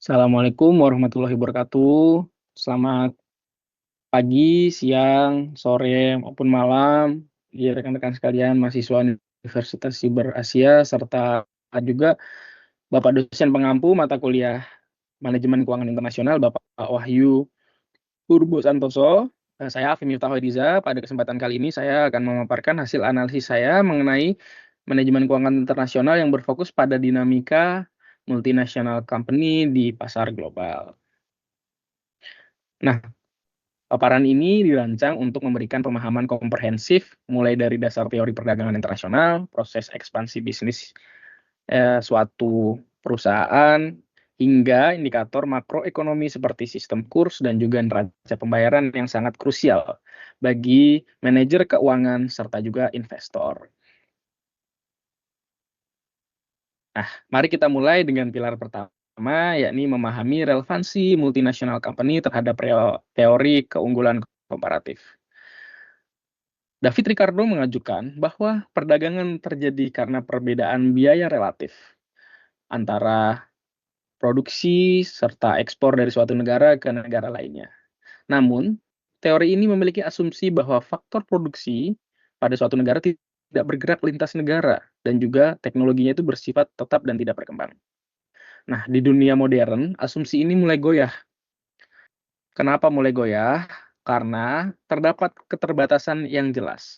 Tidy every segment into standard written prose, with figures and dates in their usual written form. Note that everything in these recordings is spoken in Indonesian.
Assalamualaikum warahmatullahi wabarakatuh. Selamat pagi, siang, sore, maupun malam, rekan-rekan sekalian mahasiswa Universitas Siber Asia, serta juga Bapak dosen pengampu mata kuliah Manajemen Keuangan Internasional, Bapak Wahyu Purbo Santoso. Saya Afif Miftah Hoiriza. Pada kesempatan kali ini saya akan memaparkan hasil analisis saya mengenai manajemen keuangan internasional yang berfokus pada dinamika multinational company di pasar global. Nah, paparan ini dirancang untuk memberikan pemahaman komprehensif mulai dari dasar teori perdagangan internasional, proses ekspansi bisnis suatu perusahaan, hingga indikator makroekonomi seperti sistem kurs dan juga neraca pembayaran yang sangat krusial bagi manajer keuangan serta juga investor. Nah, mari kita mulai dengan pilar pertama, yakni memahami relevansi multinational company terhadap teori keunggulan komparatif. David Ricardo mengajukan bahwa perdagangan terjadi karena perbedaan biaya relatif antara produksi serta ekspor dari suatu negara ke negara lainnya. Namun, teori ini memiliki asumsi bahwa faktor produksi pada suatu negara tidak bergerak lintas negara dan juga teknologinya itu bersifat tetap dan tidak berkembang. Nah, di dunia modern, asumsi ini mulai goyah. Kenapa mulai goyah? Karena terdapat keterbatasan yang jelas.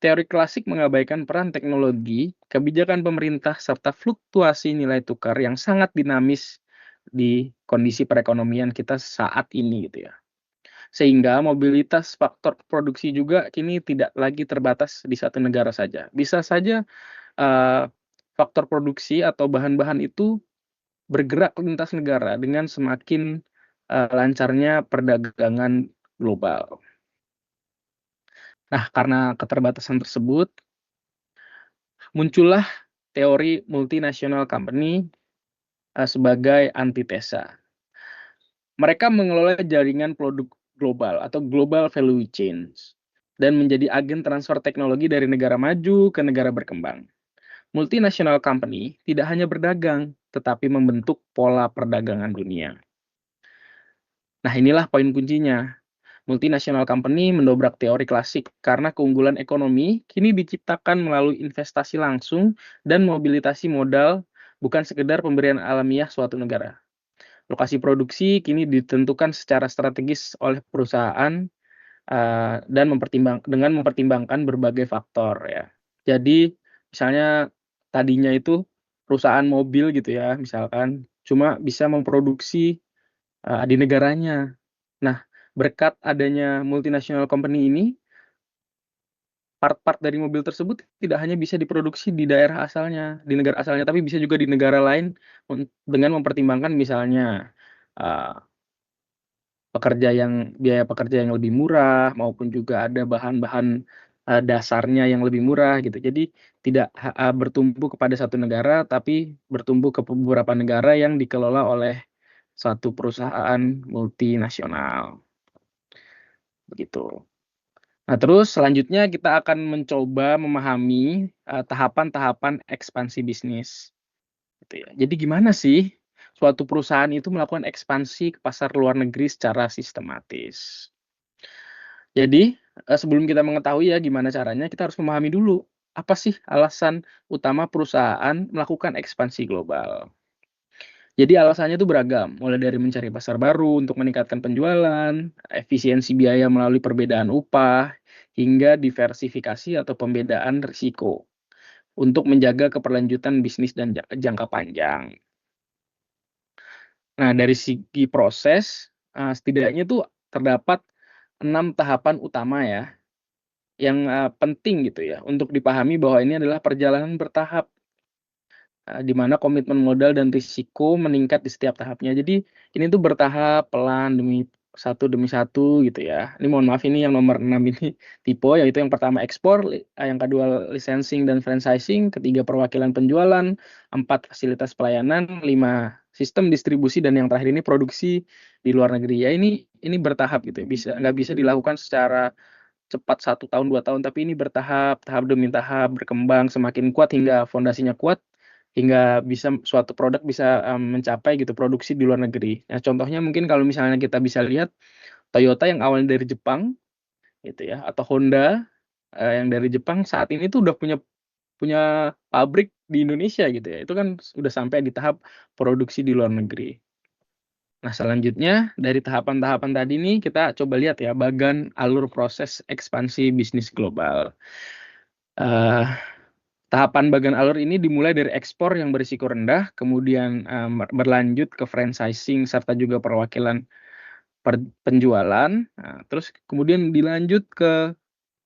Teori klasik mengabaikan peran teknologi, kebijakan pemerintah, serta fluktuasi nilai tukar yang sangat dinamis di kondisi perekonomian kita saat ini gitu ya. Sehingga mobilitas faktor produksi juga kini tidak lagi terbatas di satu negara saja. Bisa saja eh, faktor produksi atau bahan-bahan itu bergerak lintas negara dengan semakin lancarnya perdagangan global. Nah, karena keterbatasan tersebut, muncullah teori multinational company sebagai antitesa. Mereka mengelola jaringan produk global atau global value chains dan menjadi agen transfer teknologi dari negara maju ke negara berkembang. Multinational company tidak hanya berdagang, tetapi membentuk pola perdagangan dunia. Nah, inilah poin kuncinya. Multinational company mendobrak teori klasik karena keunggulan ekonomi kini diciptakan melalui investasi langsung dan mobilitasi modal, bukan sekedar pemberian alamiah suatu negara. Lokasi produksi kini ditentukan secara strategis oleh perusahaan dan dengan mempertimbangkan berbagai faktor ya. Jadi misalnya tadinya itu perusahaan mobil gitu ya, misalkan cuma bisa memproduksi di negaranya. Nah, berkat adanya multinational company ini, part-part dari mobil tersebut tidak hanya bisa diproduksi di daerah asalnya, di negara asalnya, tapi bisa juga di negara lain dengan mempertimbangkan misalnya biaya pekerja yang lebih murah, maupun juga ada bahan-bahan dasarnya yang lebih murah gitu. Jadi tidak bertumpu kepada satu negara, tapi bertumpu ke beberapa negara yang dikelola oleh suatu perusahaan multinasional. Begitu. Nah, terus selanjutnya kita akan mencoba memahami tahapan-tahapan ekspansi bisnis, gitu ya. Jadi gimana sih suatu perusahaan itu melakukan ekspansi ke pasar luar negeri secara sistematis? Jadi, sebelum kita mengetahui ya gimana caranya, kita harus memahami dulu, apa sih alasan utama perusahaan melakukan ekspansi global. Jadi alasannya itu beragam, mulai dari mencari pasar baru untuk meningkatkan penjualan, efisiensi biaya melalui perbedaan upah, hingga diversifikasi atau pembedaan risiko untuk menjaga keberlanjutan bisnis dan jangka panjang. Nah, dari segi proses, setidaknya tuh terdapat 6 tahapan utama ya, yang penting gitu ya, untuk dipahami bahwa ini adalah perjalanan bertahap. Di mana komitmen modal dan risiko meningkat di setiap tahapnya. Jadi ini tuh bertahap, pelan demi satu gitu ya. Ini mohon maaf ini yang nomor 6 ini tipe, yaitu yang pertama ekspor, yang kedua licensing dan franchising, ketiga perwakilan penjualan, 4 fasilitas pelayanan, 5 sistem distribusi, dan yang terakhir ini produksi di luar negeri. Ya ini bertahap gitu ya, nggak bisa dilakukan secara cepat 1 tahun, 2 tahun, tapi ini bertahap, tahap demi tahap, berkembang semakin kuat hingga fondasinya kuat. hingga suatu produk bisa, mencapai gitu produksi di luar negeri. Nah, contohnya mungkin kalau misalnya kita bisa lihat Toyota yang awalnya dari Jepang gitu ya, atau Honda, yang dari Jepang saat ini tuh udah punya punya pabrik di Indonesia gitu ya, itu kan udah sampai di tahap produksi di luar negeri. Nah, selanjutnya dari tahapan-tahapan tadi nih kita coba lihat ya bagan alur proses ekspansi bisnis global. Eee, Tahapan bagan alur ini dimulai dari ekspor yang berisiko rendah, kemudian, berlanjut ke franchising serta juga perwakilan penjualan, terus kemudian dilanjut ke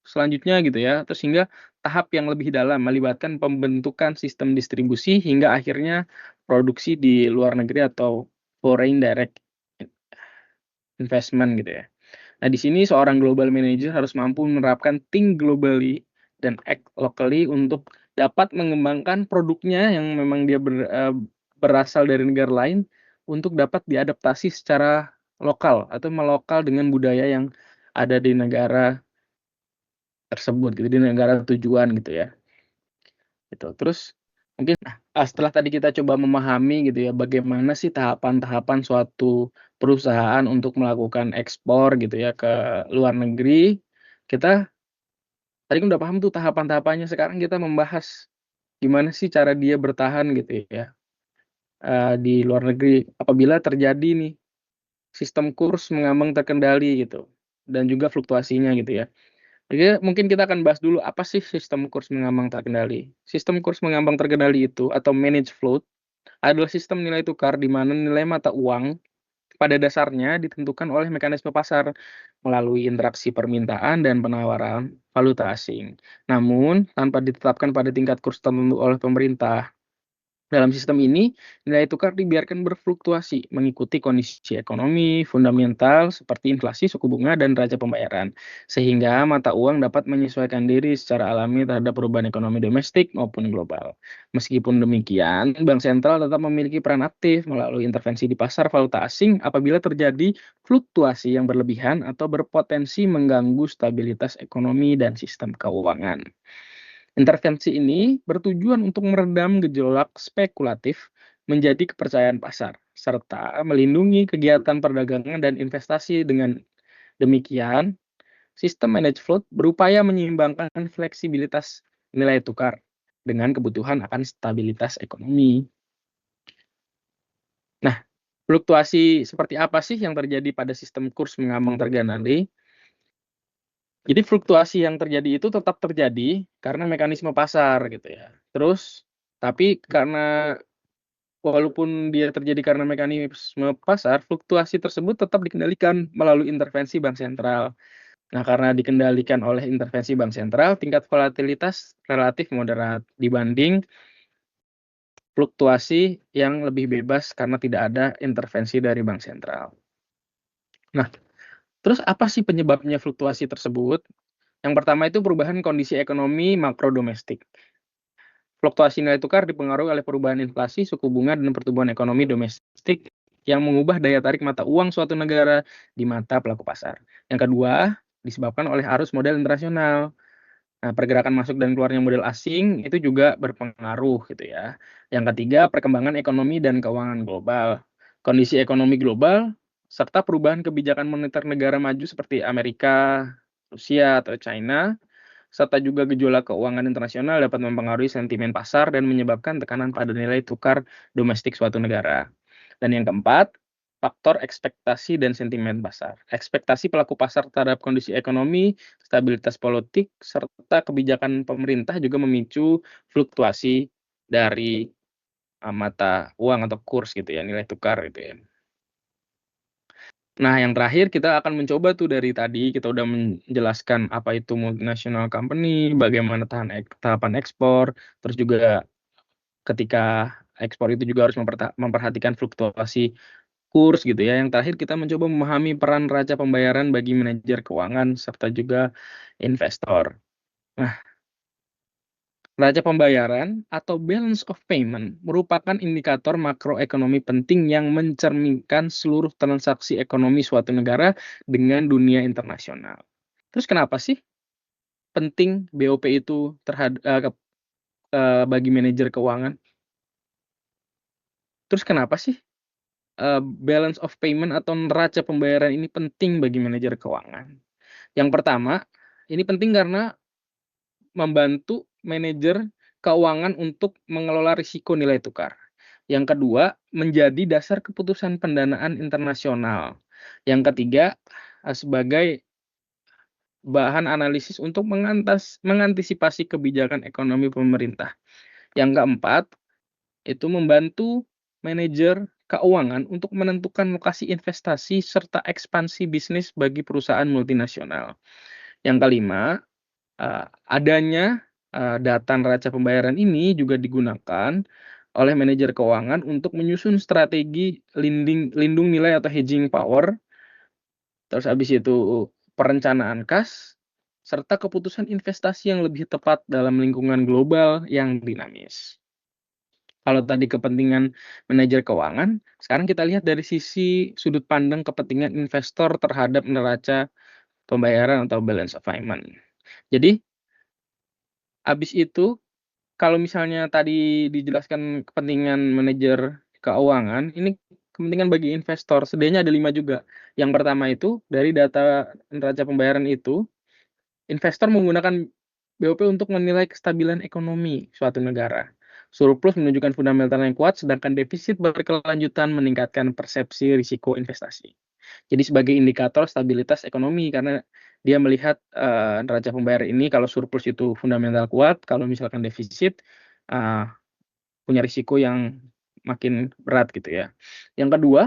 selanjutnya gitu ya, terus hingga tahap yang lebih dalam melibatkan pembentukan sistem distribusi hingga akhirnya produksi di luar negeri atau foreign direct investment gitu ya. Nah, di sini seorang global manager harus mampu menerapkan think globally dan act locally untuk dapat mengembangkan produknya yang memang dia berasal dari negara lain untuk dapat diadaptasi secara lokal atau melokal dengan budaya yang ada di negara tersebut gitu, di negara tujuan gitu ya, gitu. Terus mungkin setelah tadi kita coba memahami gitu ya, bagaimana sih tahapan-tahapan suatu perusahaan untuk melakukan ekspor gitu ya ke luar negeri, kita tadi kan udah paham tuh tahapan-tahapannya, sekarang kita membahas gimana sih cara dia bertahan gitu ya, di luar negeri apabila terjadi nih sistem kurs mengambang terkendali gitu, dan juga fluktuasinya gitu ya. Jadi mungkin kita akan bahas dulu apa sih sistem kurs mengambang terkendali. Sistem kurs mengambang terkendali itu atau managed float adalah sistem nilai tukar di mana nilai mata uang pada dasarnya ditentukan oleh mekanisme pasar melalui interaksi permintaan dan penawaran valuta asing. Namun tanpa ditetapkan pada tingkat kurs tertentu oleh pemerintah. Dalam sistem ini, nilai tukar dibiarkan berfluktuasi mengikuti kondisi ekonomi fundamental seperti inflasi, suku bunga, dan neraca pembayaran, sehingga mata uang dapat menyesuaikan diri secara alami terhadap perubahan ekonomi domestik maupun global. Meskipun demikian, bank sentral tetap memiliki peran aktif melalui intervensi di pasar valuta asing apabila terjadi fluktuasi yang berlebihan atau berpotensi mengganggu stabilitas ekonomi dan sistem keuangan. Intervensi ini bertujuan untuk meredam gejolak spekulatif menjadi kepercayaan pasar, serta melindungi kegiatan perdagangan dan investasi. Dengan demikian, sistem managed float berupaya menyeimbangkan fleksibilitas nilai tukar dengan kebutuhan akan stabilitas ekonomi. Nah, fluktuasi seperti apa sih yang terjadi pada sistem kurs mengambang terkendali? Jadi fluktuasi yang terjadi itu tetap terjadi karena mekanisme pasar gitu ya. Terus tapi karena walaupun dia terjadi karena mekanisme pasar, fluktuasi tersebut tetap dikendalikan melalui intervensi bank sentral. Nah, karena dikendalikan oleh intervensi bank sentral, tingkat volatilitas relatif moderat dibanding fluktuasi yang lebih bebas karena tidak ada intervensi dari bank sentral. Nah, terus apa sih penyebabnya fluktuasi tersebut? Yang pertama itu perubahan kondisi ekonomi makro domestik. Fluktuasi nilai tukar dipengaruhi oleh perubahan inflasi, suku bunga, dan pertumbuhan ekonomi domestik yang mengubah daya tarik mata uang suatu negara di mata pelaku pasar. Yang kedua, disebabkan oleh arus modal internasional. Nah, pergerakan masuk dan keluarnya modal asing itu juga berpengaruh gitu ya. Yang ketiga, perkembangan ekonomi dan keuangan global. Kondisi ekonomi global serta perubahan kebijakan moneter negara maju seperti Amerika, Rusia, atau China serta juga gejolak keuangan internasional dapat mempengaruhi sentimen pasar dan menyebabkan tekanan pada nilai tukar domestik suatu negara. Dan yang keempat, faktor ekspektasi dan sentimen pasar. Ekspektasi pelaku pasar terhadap kondisi ekonomi, stabilitas politik, serta kebijakan pemerintah juga memicu fluktuasi dari mata uang atau kurs gitu ya, nilai tukar gitu ya. Nah, yang terakhir kita akan mencoba tuh dari tadi kita udah menjelaskan apa itu multinational company, bagaimana tahapan ekspor, terus juga ketika ekspor itu juga harus memperhatikan fluktuasi kurs gitu ya. Yang terakhir kita mencoba memahami peran neraca pembayaran bagi manajer keuangan serta juga investor. Nah, neraca pembayaran atau balance of payment merupakan indikator makroekonomi penting yang mencerminkan seluruh transaksi ekonomi suatu negara dengan dunia internasional. Terus kenapa sih penting BOP itu bagi manajer keuangan? Terus kenapa sih, balance of payment atau neraca pembayaran ini penting bagi manajer keuangan? Yang pertama, ini penting karena membantu manajer keuangan untuk mengelola risiko nilai tukar. Yang kedua, menjadi dasar keputusan pendanaan internasional. Yang ketiga, sebagai bahan analisis untuk mengantisipasi kebijakan ekonomi pemerintah. Yang keempat, itu membantu manajer keuangan untuk menentukan lokasi investasi serta ekspansi bisnis bagi perusahaan multinasional. Yang kelima, adanya, data neraca pembayaran ini juga digunakan oleh manajer keuangan untuk menyusun strategi lindung nilai atau hedging power, terus habis itu perencanaan kas, serta keputusan investasi yang lebih tepat dalam lingkungan global yang dinamis. Kalau tadi kepentingan manajer keuangan, sekarang kita lihat dari sisi sudut pandang kepentingan investor terhadap neraca pembayaran atau balance of payment. Jadi, habis itu kalau misalnya tadi dijelaskan kepentingan manajer keuangan, ini kepentingan bagi investor, setidaknya ada 5 juga. Yang pertama itu, dari data neraca pembayaran itu, investor menggunakan BOP untuk menilai kestabilan ekonomi suatu negara. Surplus menunjukkan fundamental yang kuat, sedangkan defisit berkelanjutan meningkatkan persepsi risiko investasi. Jadi sebagai indikator stabilitas ekonomi karena dia melihat, neraca pembayaran ini kalau surplus itu fundamental kuat, kalau misalkan defisit, eee, punya risiko yang makin berat gitu ya. Yang kedua,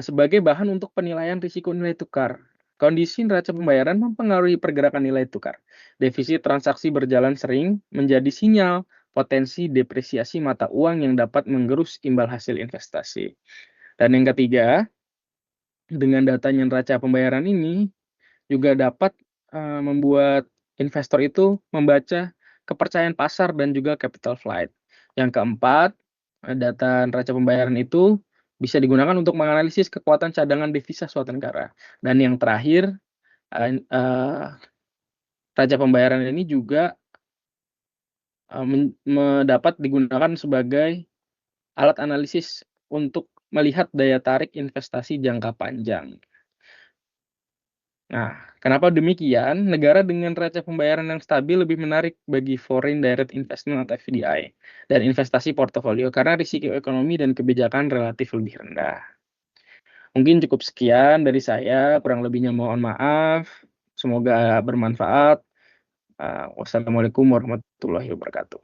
sebagai bahan untuk penilaian risiko nilai tukar. Kondisi neraca pembayaran mempengaruhi pergerakan nilai tukar. Defisit transaksi berjalan sering menjadi sinyal potensi depresiasi mata uang yang dapat menggerus imbal hasil investasi. Dan yang ketiga, dengan datanya neraca pembayaran ini juga dapat, membuat investor itu membaca kepercayaan pasar dan juga capital flight. Yang keempat, data neraca pembayaran itu bisa digunakan untuk menganalisis kekuatan cadangan devisa suatu negara. Dan yang terakhir, neraca pembayaran ini juga, dapat digunakan sebagai alat analisis untuk melihat daya tarik investasi jangka panjang. Nah, kenapa demikian? Negara dengan neraca pembayaran yang stabil lebih menarik bagi foreign direct investment atau FDI dan investasi portofolio karena risiko ekonomi dan kebijakan relatif lebih rendah. Mungkin cukup sekian dari saya, kurang lebihnya mohon maaf. Semoga bermanfaat. Wassalamualaikum warahmatullahi wabarakatuh.